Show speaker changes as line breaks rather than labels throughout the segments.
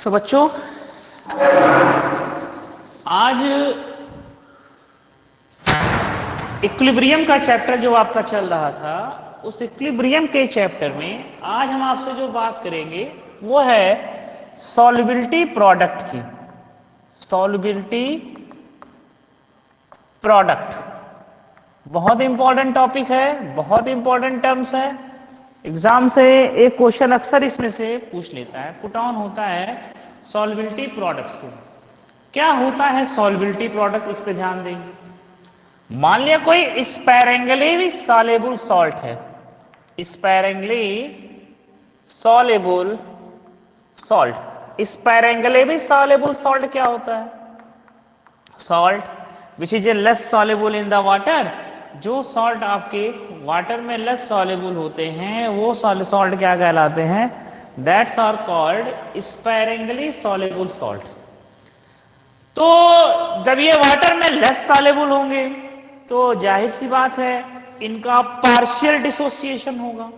तो बच्चों आज इक्विलिब्रियम का चैप्टर जो आपका चल रहा था, उस इक्विलिब्रियम के चैप्टर में आज हम आपसे जो बात करेंगे वो है सॉल्युबिलिटी प्रोडक्ट की। सॉल्युबिलिटी प्रोडक्ट बहुत इंपॉर्टेंट टॉपिक है, बहुत इंपॉर्टेंट टर्म्स है। एग्जाम से एक क्वेश्चन अक्सर इसमें से पूछ लेता है, पुट ऑन होता है सॉल्युबिलिटी प्रोडक्ट से। क्या होता है सॉल्युबिलिटी प्रोडक्ट, इस पे ध्यान देंगे। मान लिया कोई स्पैरेंगली सॉल्युबल सॉल्ट है, sparingly soluble salt. Sparingly soluble salt क्या होता है? Salt which is a less soluble in the water. जो सॉल्ट आपके वाटर में लेस सॉल्युबल होते हैं वो सॉल्ट क्या कहलाते हैं? That's are called sparingly soluble salt. तो जब ये वाटर में लेस सॉल्युबल होंगे तो जाहिर सी बात है इनका पार्शियल डिसोसिएशन होगा,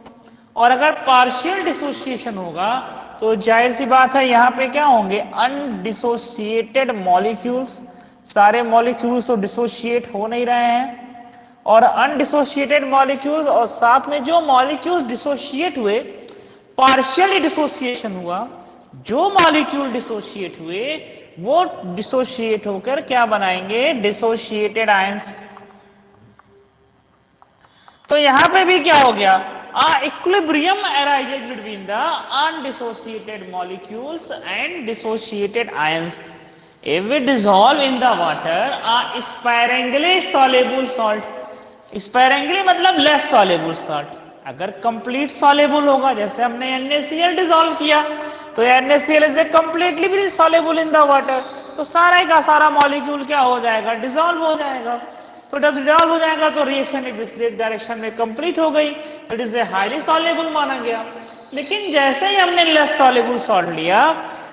और अगर पार्शियल डिसोसिएशन होगा तो जाहिर सी बात है यहां पे क्या होंगे? Undissociated molecules. सारे मॉलिक्यूल्स तो डिसोशिएट हो नहीं रहे हैं, और अनडिसोशिएटेड मॉलिक्यूल्स और साथ में जो मॉलिक्यूल्स डिसोशिएट हुए, पार्शियली डिसोसिएशन हुआ, जो मॉलिक्यूल डिसोशिएट हुए वो डिसोशिएट होकर क्या बनाएंगे? Dissociated ions. तो यहां पे भी क्या हो गया? Equilibrium arises between the undissociated molecules and dissociated ions if we dissolve in the water a sparingly soluble salt। sparingly मतलब less soluble salt। अगर कंप्लीट सॉल्युबल होगा, जैसे हमने NaCl डिसॉल्व किया तो NaCl इज कंप्लीटली भी सॉल्युबल इन द वाटर, तो सारा का सारा मॉलिक्यूल क्या हो जाएगा? डिसॉल्व हो जाएगा। तो जब डिसॉल्व हो जाएगा तो रिएक्शन एक दूसरे डायरेक्शन में कंप्लीट हो गई, it is a highly soluble माना गया। लेकिन जैसे ही हमने लेस सॉल्युबल सॉल्ट लिया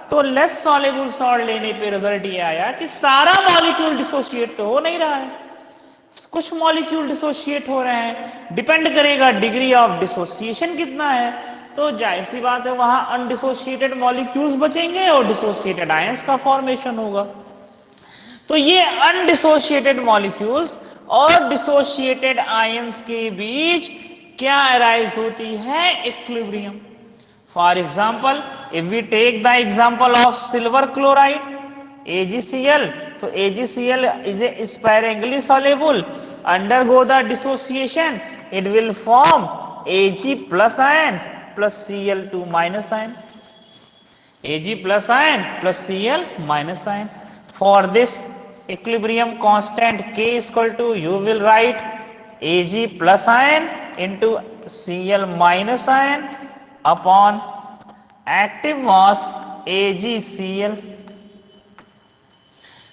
तो लेस सॉल्युबल सॉल्ट लेने पे रिजल्ट ये आया कि सारा मॉलिक्यूल डिसोशिएट तो हो नहीं रहा है, कुछ मॉलिक्यूल डिसोशिएट हो रहे हैं। डिपेंड करेगा डिग्री ऑफ डिसोसिएशन कितना है, तो जाहिर सी बात है वहां अनडिसोशिएटेड मॉलिक्यूल्स बचेंगे और डिसोशिएटेड आयंस का फॉर्मेशन होगा। तो ये अनडिसोशिएटेड मॉलिक्यूल्स और डिसोशिएटेड आयंस के बीच क्या अराइज होती है? Equilibrium. For example, if we take the example of silver chloride, AgCl, so AgCl is a sparingly soluble, undergo the dissociation, it will form Ag plus ion plus Cl2 minus ion. Ag plus ion plus Cl minus ion. For this equilibrium constant K is equal to, you will write Ag plus ion into Cl minus ion upon active mass AgCl।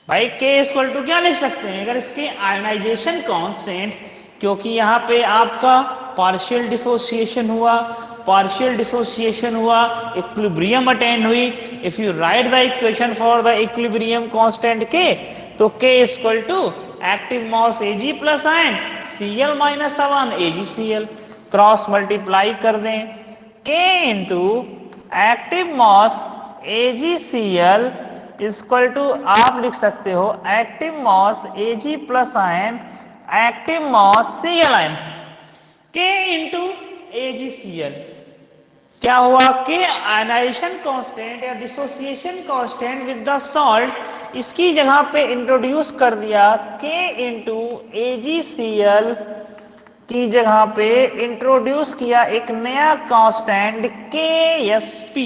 भाई K equal to क्या लिख सकते हैं? अगर इसके ionization constant, क्योंकि यहां पे आपका पार्शियल डिसोसिएशन हुआ, पार्शियल डिसोसिएशन हुआ, इक्विलिब्रियम अटेन हुई। If you write the equation for the equilibrium constant K, तो K equal to active mass Ag plus ion Cl minus 1 AgCl, cross multiply कर दें K into active mass AgCl equal to, आप लिख सकते हो active mass Ag plus ion active mass Cl ion K into AgCl। क्या हुआ? K ionization constant या dissociation constant with the salt, इसकी जगह पे इंट्रोड्यूस कर दिया K इंटू AgCl की जगह पे इंट्रोड्यूस किया एक नया कांस्टेंट Ksp।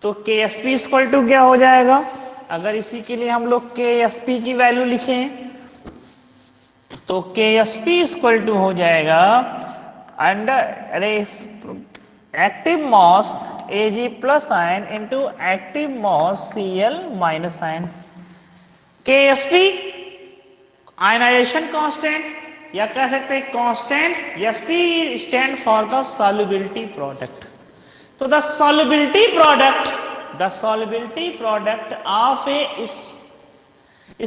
तो Ksp इक्वल टू क्या हो जाएगा? अगर इसी के लिए हम लोग Ksp की वैल्यू लिखें तो Ksp इक्वल टू हो जाएगा under active mass Ag plus ion into active mass Cl minus ion. Ksp ionization constant, या कह सकते हैं कांस्टेंट, या P stand for the solubility product. तो the solubility product of a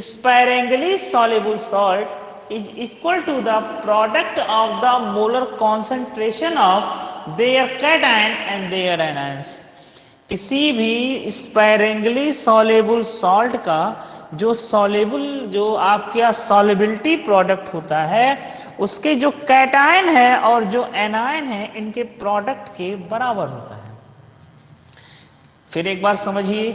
sparingly soluble salt is equal to the product of the molar concentration of their cation and their anions. किसी भी स्पायरेंगली soluble salt का जो soluble, जो आपका solubility product होता है, उसके जो कैटायन है और जो एनायन है, इनके प्रोडक्ट के बराबर होता है। फिर एक बार समझिए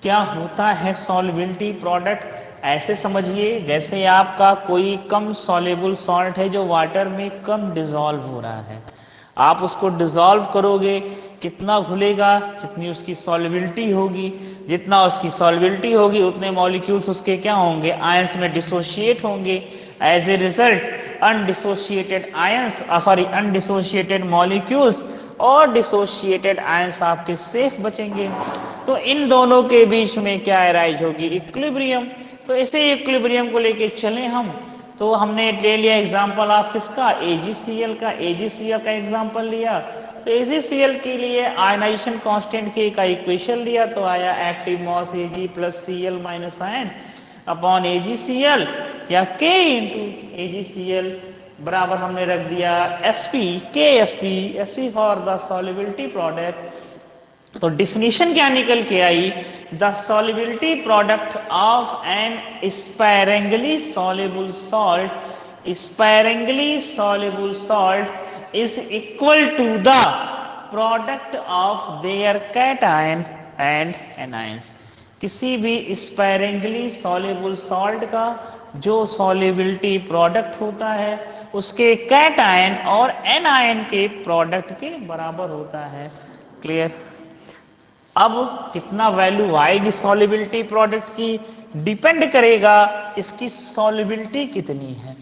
क्या होता है सॉल्युबिलिटी प्रोडक्ट। ऐसे समझिए जैसे आपका कोई कम सॉल्युबल सॉल्ट है जो वाटर में कम डिसॉल्व हो रहा है, आप उसको डिसॉल्व करोगे, कितना घुलेगा, जितनी उसकी सॉल्युबिलिटी होगी, जितना उसकी सॉल्युबिलिटी होगी उतने मॉलिक्यूल्स उसके क्या होंगे, आयंस में डिसोशिएट होंगे। As a result undissociated ions, undissociated molecules और डिसोशिएटेड आयंस आपके सेफ बचेंगे। तो इन दोनों के बीच में क्या अराइज होगी, इक्विलिब्रियम। तो इसे इक्विलिब्रियम को लेके चले हम, तो हमने ले लिया एग्जांपल आप किसका, AgCl का। AgCl का एग्जांपल लिया तो AgCl के लिए आयनाइजेशन कांस्टेंट के का इक्वेशन लिया तो आया active mass Ag plus Cl minus ion upon AgCl या K इंटू AgCl बराबर हमने रख दिया Sp, Sp for the solubility product. तो डिफिनीशन क्या निकल के आई, the solubility product of an sparingly soluble salt is equal to the product of their cation and anions। किसी भी स्पायरेंगली सॉल्युबल सॉल्ट का जो सॉल्युबिलिटी प्रोडक्ट होता है उसके कैटायन और एनायन के प्रोडक्ट के बराबर होता है। क्लियर। अब कितना वैल्यू आएगी सॉल्युबिलिटी प्रोडक्ट की, डिपेंड करेगा इसकी सॉल्युबिलिटी कितनी है,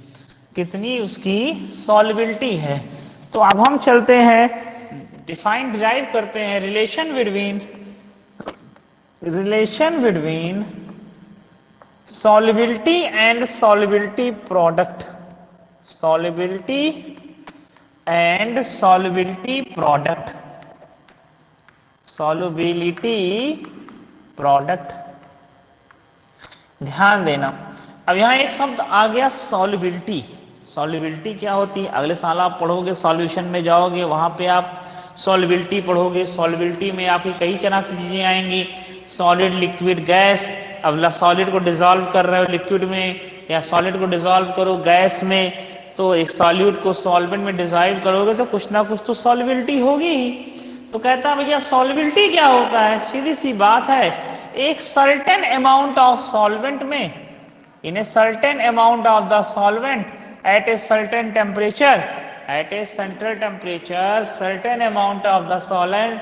कितनी उसकी सॉल्युबिलिटी है। तो अब हम चलते हैं डिराइव करते हैं relation between solubility and solubility product, solubility and solubility product, solubility product. ध्यान देना, अब यहां एक शब्द आ गया सॉल्युबिलिटी। सॉल्युबिलिटी क्या होती है, अगले साल आप पढ़ोगे, सॉल्यूशन में जाओगे, वहां पे आप सॉल्युबिलिटी पढ़ोगे। सॉल्युबिलिटी में आपकी कई तरह की चीजें आएंगी, सॉलिड, लिक्विड, गैस। अब सॉलिड को डिसॉल्व कर रहे हो लिक्विड में, या सॉलिड को डिसॉल्व करो गैस में, तो एक सॉल्यूट को सॉल्वेंट में डिसॉल्व करोगे तो कुछ ना कुछ तो सॉल्युबिलिटी होगी ही। तो कहता है भैया सॉल्युबिलिटी क्या होता है, सीधी सी बात है, एक सर्टेन अमाउंट ऑफ सॉल्वेंट में, in a certain amount of the solvent at a certain temperature, certain amount of the solvent,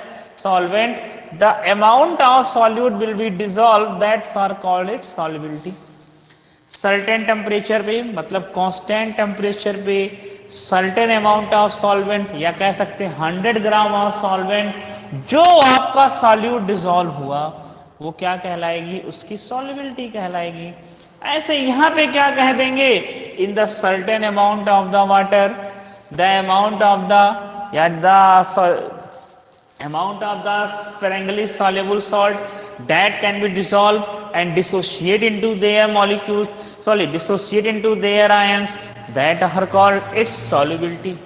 the amount of solute will be dissolved, that are called its solubility। certain temperature पे मतलब constant temperature पे certain amount of solvent, या कह सकते हैं 100 gram of solvent जो आपका solute dissolve हुआ वो क्या कहलाएगी, उसकी solubility कहलाएगी। ऐसे यहां पे क्या कह देंगे, in the certain amount of the water, the amount of the या the amount of the sparingly soluble salt that can be dissolve and dissociate into their molecules, dissociate into their ions, that are called its solubility.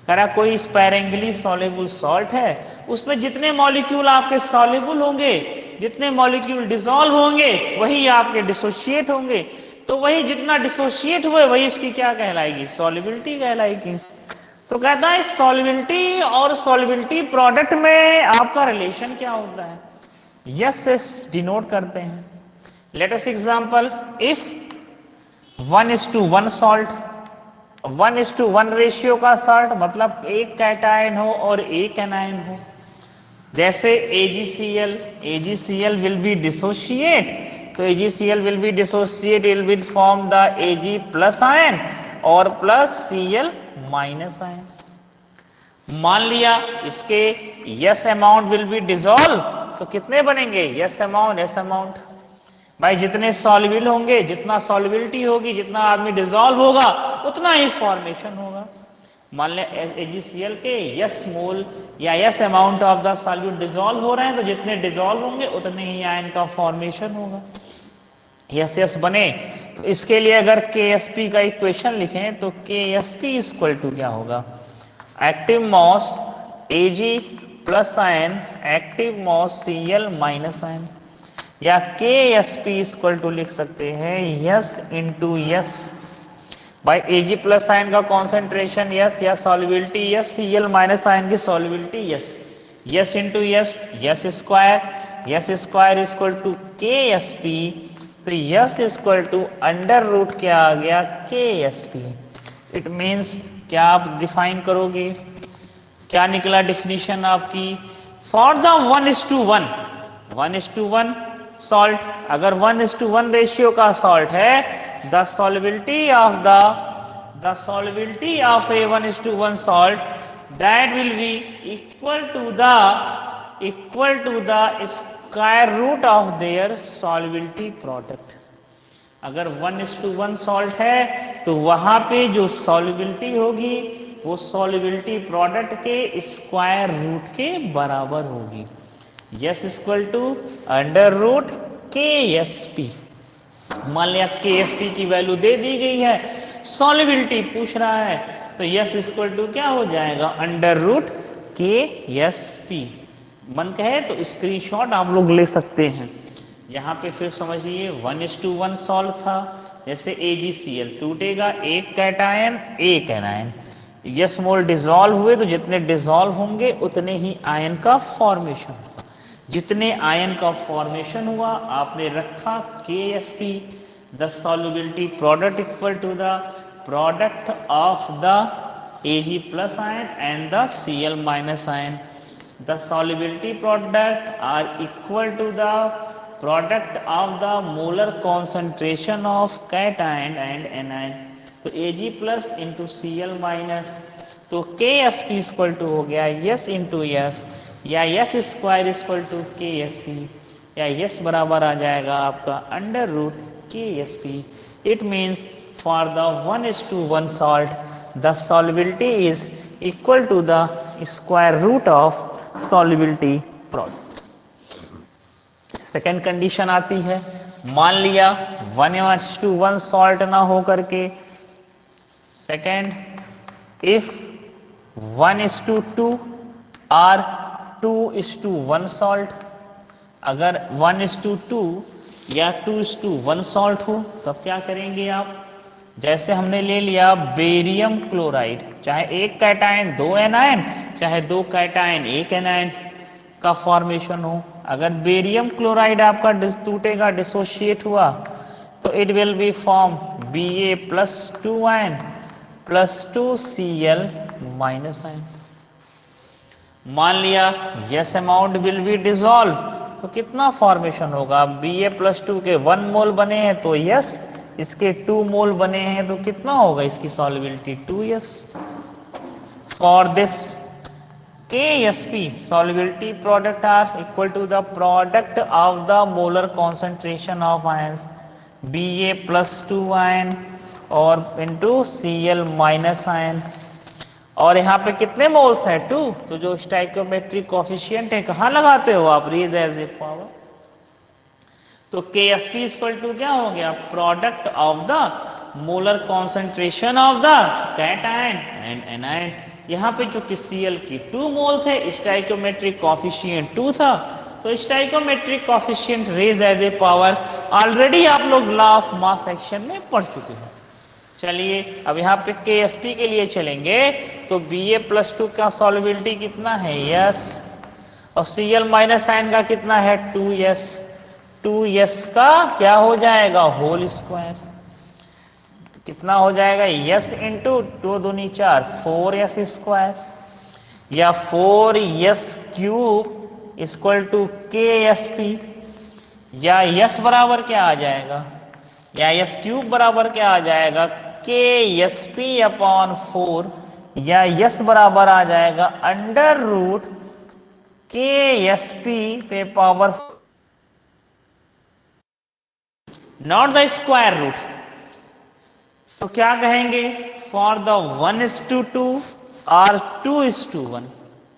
कह रहा कोई स्पायरेंगली soluble salt है, उसमें जितने molecule आपके soluble होंगे, जितने मॉलिक्यूल डिसॉल्व होंगे वही आपके डिसोशिएट होंगे, तो वही जितना डिसोशिएट हुए वही इसकी क्या कहलाएगी, सॉल्युबिलिटी कहलाएगी। तो कहता है सॉल्युबिलिटी और सॉल्युबिलिटी प्रोडक्ट में आपका रिलेशन क्या होता है, यस एस डिनोट करते हैं। Let us example, if 1:1 salt, 1:1 ratio का सॉल्ट मतलब एक कैटायन हो और एक एनायन हो, जैसे AgCl will be dissociate, तो AgCl will be dissociate, it will form the Ag plus ion और प्लस Cl माइनस आयन। मान लिया इसके yes amount will be dissolve, तो कितने बनेंगे, यस अमाउंट भाई जितने सॉल्युबल होंगे, जितना सॉल्युबिलिटी होगी, जितना आदमी डिसॉल्व होगा उतना ही फॉर्मेशन होगा। मान लें AgCl के यस मोल या yes amount of the solute dissolve हो रहे हैं, तो जितने डिसॉल्व होंगे उतने ही आयन का फॉर्मेशन होगा। यस बने, तो इसके लिए अगर KSP का इक्वेशन लिखें तो KSP इक्वल टू क्या होगा, active mass Ag plus ion active mass Cl minus ion, या KSP इक्वल टू लिख सकते हैं S into S by Ag plus ion का कॉन्सेंट्रेशन यस या solubility S, Cl minus ion की solubility S, S into S S square equal to KSP, तो S equal to under root क्या आ गया KSP। इट मीन्स क्या आप define करोगे, क्या निकला डिफिनीशन आपकी, फॉर द 1:1 सॉल्ट, अगर 1:1 रेशियो का सॉल्ट है, the solubility of a 1:1 salt that will be equal to the square root of their solubility product. अगर 1:1 सॉल्ट है तो वहां पे जो सॉल्युबिलिटी होगी वो सॉल्युबिलिटी प्रोडक्ट के स्क्वायर रूट के बराबर होगी। S equal to under root KSP। मान लिया KSP की वैल्यू दे दी गई है, सॉल्युबिलिटी पूछ रहा है, तो यस इक्वल टू क्या हो जाएगा अंडर रूट KSP। मन कहे तो स्क्रीनशॉट आप लोग ले सकते हैं। यहाँ पे फिर समझिए 1:1 सॉल्व था, जैसे AgCl टूटेगा, एक कैटायन एक एनायन, यस मोल डिसॉल्व हुए तो जितने डिसॉल्व होंगे उतने ही आयन का फॉर्मेशन होगा, जितने आयन का फॉर्मेशन हुआ आपने रखा KSP, the solubility product equal to the product of the Ag plus ion and the Cl minus ion, the solubility product are equal to the product of the molar concentration of cation and anion, तो Ag plus into Cl minus, तो KSP equal to हो गया s into s या s square equal to KSP, या s बराबर आ जाएगा आपका under root KSP। It means for the 1:1 salt the solubility is equal to the square root of solubility product. Second condition आती है, मान लिया 1:1 सॉल्ट ना हो करके, सेकेंड इफ 1:2 और 2:1 सॉल्ट, अगर 1:2 या 2:1 सॉल्ट हो तब क्या करेंगे आप, जैसे हमने ले लिया बेरियम क्लोराइड, चाहे एक कैटायन दो एनायन, चाहे दो कैटायन एक एनायन का फॉर्मेशन हो, अगर बेरियम क्लोराइड आपका टूटेगा डिसोशिएट हुआ तो it will be form Ba plus 2 ion plus 2 Cl minus ion. मान लिया yes amount will be dissolve, तो कितना फॉर्मेशन होगा, Ba प्लस 2 के 1 मोल बने हैं तो यस, इसके 2 मोल बने हैं तो कितना होगा इसकी solubility 2s। For this KSP solubility product are equal to the product of the molar concentration of ions Ba plus 2 ion और इंटू Cl माइनस आयन, और यहाँ पे कितने मोल्स है 2, तो जो स्टाइकोमेट्रिक कोफिशिएंट है कहाँ लगाते हो आप, रेज एज ए पावर, तो KSP इक्वल टू क्या हो गया product of the molar concentration of the cation and anion. यहाँ पे जो कि Cl की 2 मोल थे, स्टाइकोमेट्रिक कॉफिशिएंट 2 था, तो stoichiometric coefficient raise as a power already आप लोग लॉ ऑफ मास सेक्शन में पढ़ चुके हैं। चलिए अब यहाँ पे KSP के लिए चलेंगे, तो Ba प्लस 2 का सॉल्युबिलिटी कितना है यस, और Cl माइनस आयन का कितना है 2s, 2s का क्या हो जाएगा होल स्क्वायर, कितना हो जाएगा यस इंटू 2 दूनी 4 4s स्क्वायर, या 4s cube equal to KSP, या यस बराबर क्या आ जाएगा, या यस क्यूब बराबर क्या आ जाएगा KSP अपॉन 4, या यस बराबर आ जाएगा अंडर रूट KSP पे power not the square root. तो क्या कहेंगे फॉर द 1:2 और 2:1,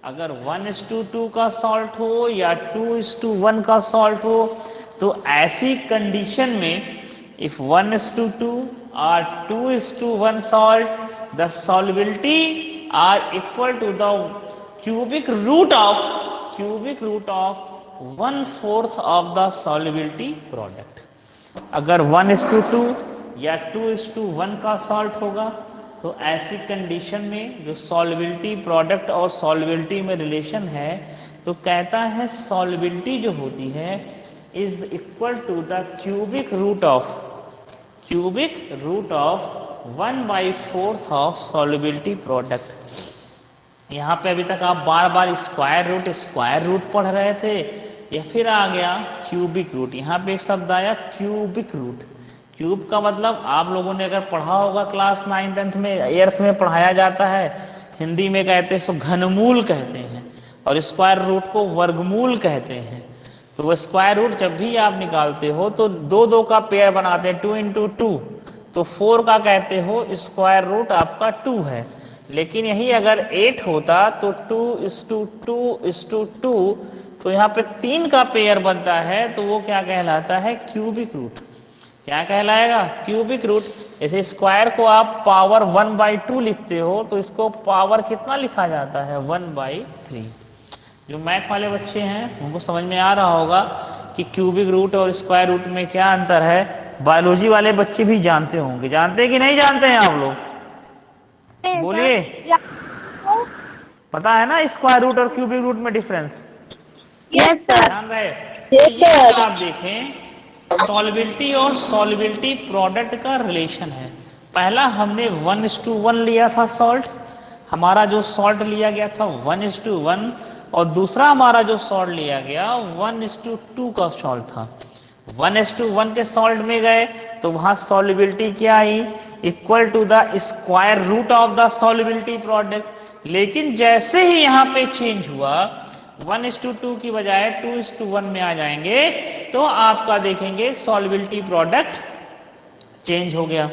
अगर 1:2 का सॉल्ट हो या 2:1 का सॉल्ट हो, तो ऐसी कंडीशन में if 1:2 or 2:1 salt, the solubility are equal to the cubic root of cubic root of 1/4 of the solubility product. अगर 1:2 या 2:1 का सॉल्ट होगा तो ऐसी कंडीशन में जो सॉल्युबिलिटी प्रोडक्ट और सॉल्युबिलिटी में रिलेशन है, तो कहता है सॉल्युबिलिटी जो होती है is equal to the cubic root of 1/4 of solubility product. यहाँ पे अभी तक आप बार बार स्क्वायर रूट पढ़ रहे थे, या फिर आ गया क्यूबिक रूट। यहाँ पे एक शब्द आया क्यूबिक रूट। क्यूब का मतलब आप लोगों ने अगर पढ़ा होगा क्लास 9, 10 में, 8th में पढ़ाया जाता है, हिंदी में कहते हैं सो घनमूल कहते हैं, और स्क्वायर रूट को वर्गमूल कहते हैं। तो वो स्क्वायर रूट जब भी आप निकालते हो तो दो दो का पेयर बनाते हैं, 2 into 2, तो 4 का कहते हो स्क्वायर रूट आपका 2 है। लेकिन यही अगर 8 होता तो 2:2:2, तो यहाँ पे 3 का पेयर बनता है, तो वो क्या कहलाता है? Cubic root. क्या कहलाएगा? Cubic root. जैसे स्क्वायर को आप पावर 1/2 लिखते हो, तो इसको पावर कितना लिखा जाता है? 1/3। जो मैथ वाले बच्चे हैं उनको समझ में आ रहा होगा कि क्यूबिक रूट और स्क्वायर रूट में क्या अंतर है। बायोलॉजी वाले बच्चे भी जानते होंगे, जानते हैं कि नहीं जानते हैं आप लोग? बोलिए, पता है ना स्क्वायर रूट और क्यूबिक रूट में डिफरेंस?
Yes sir.
ध्यान रहे।
Yes sir.
आप देखें सॉल्युबिलिटी और सॉल्युबिलिटी प्रोडक्ट का रिलेशन है। पहला हमने 1:1 लिया था सॉल्ट, हमारा जो सॉल्ट लिया गया था 1:1, और दूसरा हमारा जो सॉल्ट लिया गया 1:2 का सॉल्ट था। 1:1 के सॉल्ट में गए तो वहां सॉल्युबिलिटी क्या आई? Equal to the square root of the solubility product. लेकिन जैसे ही यहाँ पे चेंज हुआ 1:2 की बजाय 2:1 में आ जाएंगे, तो आपका देखेंगे सॉल्युबिलिटी प्रोडक्ट चेंज हो गया।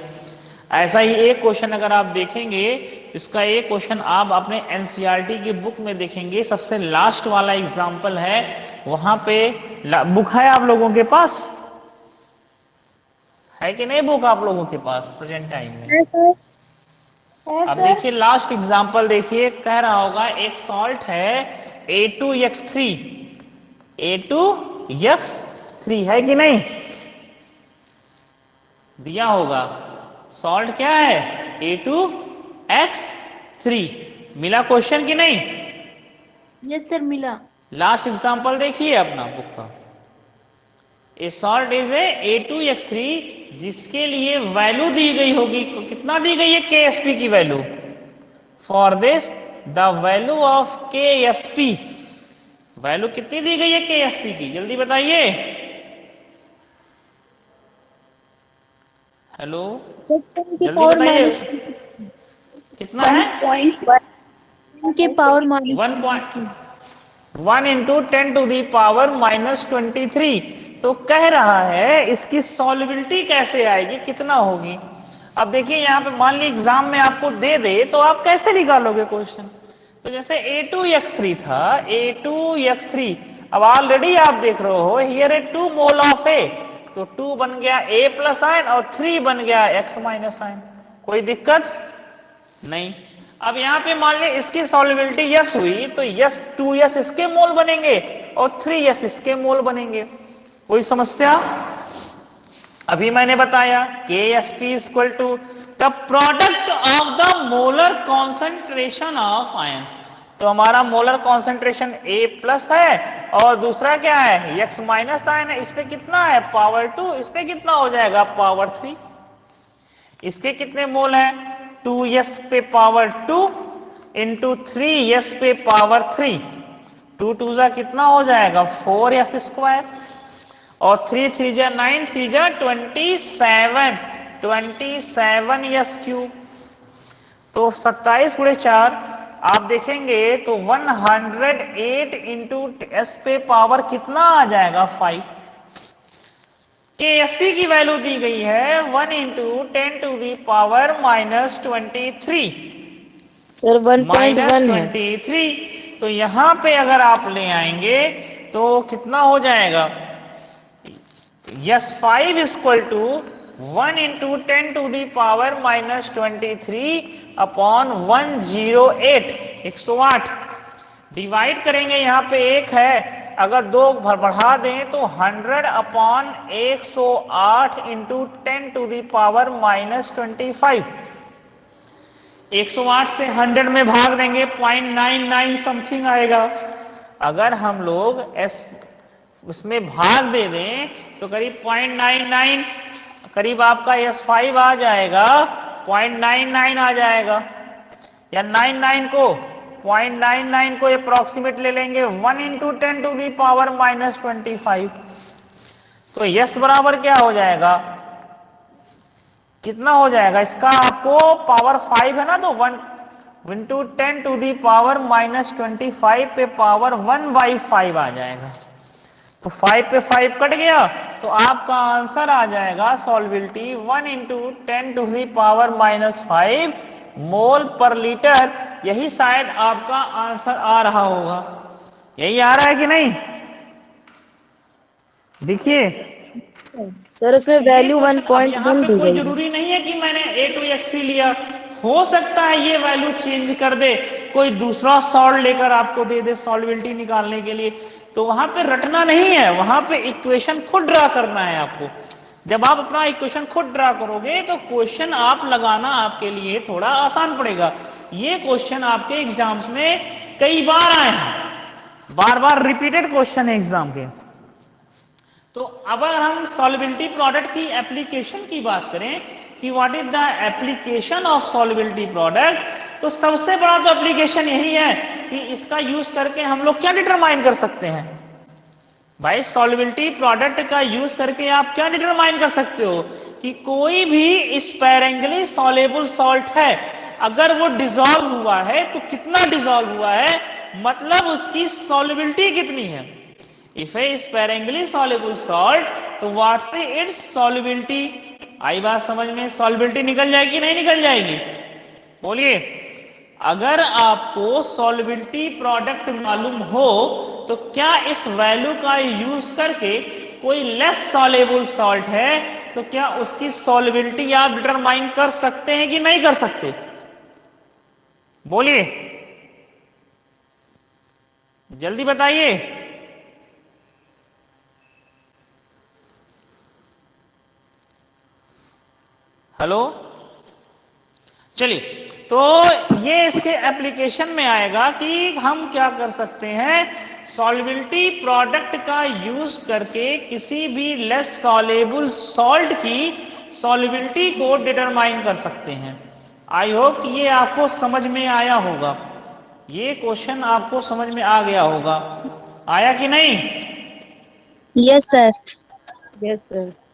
ऐसा ही एक क्वेश्चन अगर आप देखेंगे, इसका एक क्वेश्चन आप अपने एनसीईआरटी की बुक में देखेंगे, सबसे लास्ट वाला एग्जाम्पल है, वहां पे बुक है आप लोगों के पास? है कि नहीं बुक आप लोगों के पास प्रेजेंट टाइम में? अब देखिए लास्ट एग्जाम्पल देखिए, कह रहा होगा एक सॉल्ट है A2X3, A2X3 है कि नहीं? दिया होगा। सॉल्ट क्या है? A2X3। मिला क्वेश्चन कि नहीं?
यस सर, मिला।
लास्ट एग्जांपल देखिए अपना बुक का। ए सॉल्ट इज ए A2X3, जिसके लिए वैल्यू दी गई होगी, कितना दी गई है? KSP की value. For this the value of KSP, value कितनी दी गई है KSP की? जल्दी बताइए। हेलो, जल्दी बताइए कितना है?
1 के power
1 into 10 to the power -23। तो कह रहा है इसकी सॉल्युबिलिटी कैसे आएगी, कितना होगी? अब देखिए यहाँ पे मान ली एग्जाम में आपको दे दे तो आप कैसे निकालोगे क्वेश्चन? तो जैसे A2X3 था, A2X3, अब ऑलरेडी आप देख रहे हो here A 2 mole of A, तो 2 बन गया A प्लस आयन और 3 बन गया X माइनस आयन। कोई दिक्कत नहीं। अब यहाँ पे मान ली इसकी सॉल्युबिलिटी यस हुई, तो यस 2S इसके मोल बनेंगे और 3S इसके मोल बनेंगे। कोई समस्या? अभी मैंने बताया KSP equal to the product of the molar concentration of ions. तो हमारा मोलर कॉन्सेंट्रेशन A प्लस है और दूसरा क्या है? X माइनस आयन है। इस पे कितना है? पावर 2। इस पे कितना हो जाएगा? पावर 3। इसके कितने मोल हैं? 2S पे पावर 2 इंटू 3S पे पावर 3। 2 2 जा कितना हो जाएगा? 4S स्क्वायर, और 3 3 जा 9, 3 जा 27, 27S क्यूब। तो 27 गुणे 4 आप देखेंगे तो 108 इंटू S पे पावर कितना आ जाएगा? 5। KSP की वैल्यू दी गई है 1 into 10 to the power -23
sir 1.1 है।
-23। तो यहां पे अगर आप ले आएंगे तो कितना हो जाएगा? S 5 equal to 1 into 10 to the power -23 upon 108, 108। Divide करेंगे, यहाँ पे 1 है, अगर 2 बढ़ा दें तो 100/108 इंटू 10⁻⁻25। 108 से 100 में भाग देंगे 0.99 समथिंग आएगा। अगर हम लोग उसमें भाग दे दें तो करीब 0.99, करीब आपका S5 आ जाएगा, 0.99 आ जाएगा, या 0.99 को अप्रोक्सीमेट ले लेंगे 1 इंटू 10⁻⁻25। तो यस बराबर क्या हो जाएगा, कितना हो जाएगा इसका, आपको पावर 5 है ना, तो 1 इंटू 10⁻⁻25 पे पावर 1/5 आ जाएगा। तो 5 पे 5 कट गया, तो आपका आंसर आ जाएगा सॉल्युबिलिटी 1 इंटू 10⁻⁻5 मोल पर लीटर। यही शायद आपका आंसर आ रहा होगा। यही आ रहा है कि नहीं? देखिए
सर उसमें वैल्यू
यहाँ
1.1
पे
दी
कोई
गई है।
जरूरी नहीं है कि मैंने A2X3 लिया, हो सकता है ये वैल्यू चेंज कर दे, कोई दूसरा सॉल्ट लेकर आपको दे दे सॉल्युबिलिटी निकालने के लिए। तो वहां पे रटना नहीं है, वहां पे इक्वेशन खुद ड्रा करना है आपको। जब आप अपना इक्वेशन खुद ड्रा करोगे तो क्वेश्चन आप लगाना आपके लिए थोड़ा आसान पड़ेगा। ये क्वेश्चन आपके एग्जाम्स में कई बार आए हैं, बार बार रिपीटेड क्वेश्चन है एग्जाम के। तो अब अगर हम सॉल्युबिलिटी प्रोडक्ट की एप्लीकेशन की बात करें कि what is the application of solubility product, तो सबसे बड़ा तो एप्लीकेशन यही है कि इसका यूज करके हम लोग क्या डिटरमाइन कर सकते हैं। भाई सॉल्युबिलिटी प्रोडक्ट का यूज करके आप क्या डिटरमाइन कर सकते हो कि कोई भी स्पैरेंगली सॉल्युबल सॉल्ट है, अगर वो डिसॉल्व हुआ है तो कितना डिसॉल्व हुआ है, मतलब उसकी सॉल्युबिलिटी कितनी है। If A sparingly soluble salt, तो व्हाट्स इट्स सॉल्युबिलिटी। आई बात समझ में? सॉल्युबिलिटी निकल जाएगी नहीं निकल जाएगी? बोलिए। अगर आपको सॉल्युबिलिटी प्रोडक्ट मालूम हो तो क्या इस वैल्यू का यूज करके कोई लेस सॉल्युबल सॉल्ट है तो क्या उसकी सॉल्युबिलिटी आप डिटरमाइन कर सकते हैं कि नहीं कर सकते? बोलिए, जल्दी बताइए। हेलो, चलिए, तो ये इसके एप्लीकेशन में आएगा कि हम क्या कर सकते हैं, सॉल्युबिलिटी प्रोडक्ट का यूज करके किसी भी लेस सॉल्युबल सॉल्ट की सॉल्युबिलिटी को डिटरमाइन कर सकते हैं। आई होप कि ये आपको समझ में आया होगा, ये क्वेश्चन आपको समझ में आ गया होगा। आया कि नहीं?
Yes sir. Yes sir.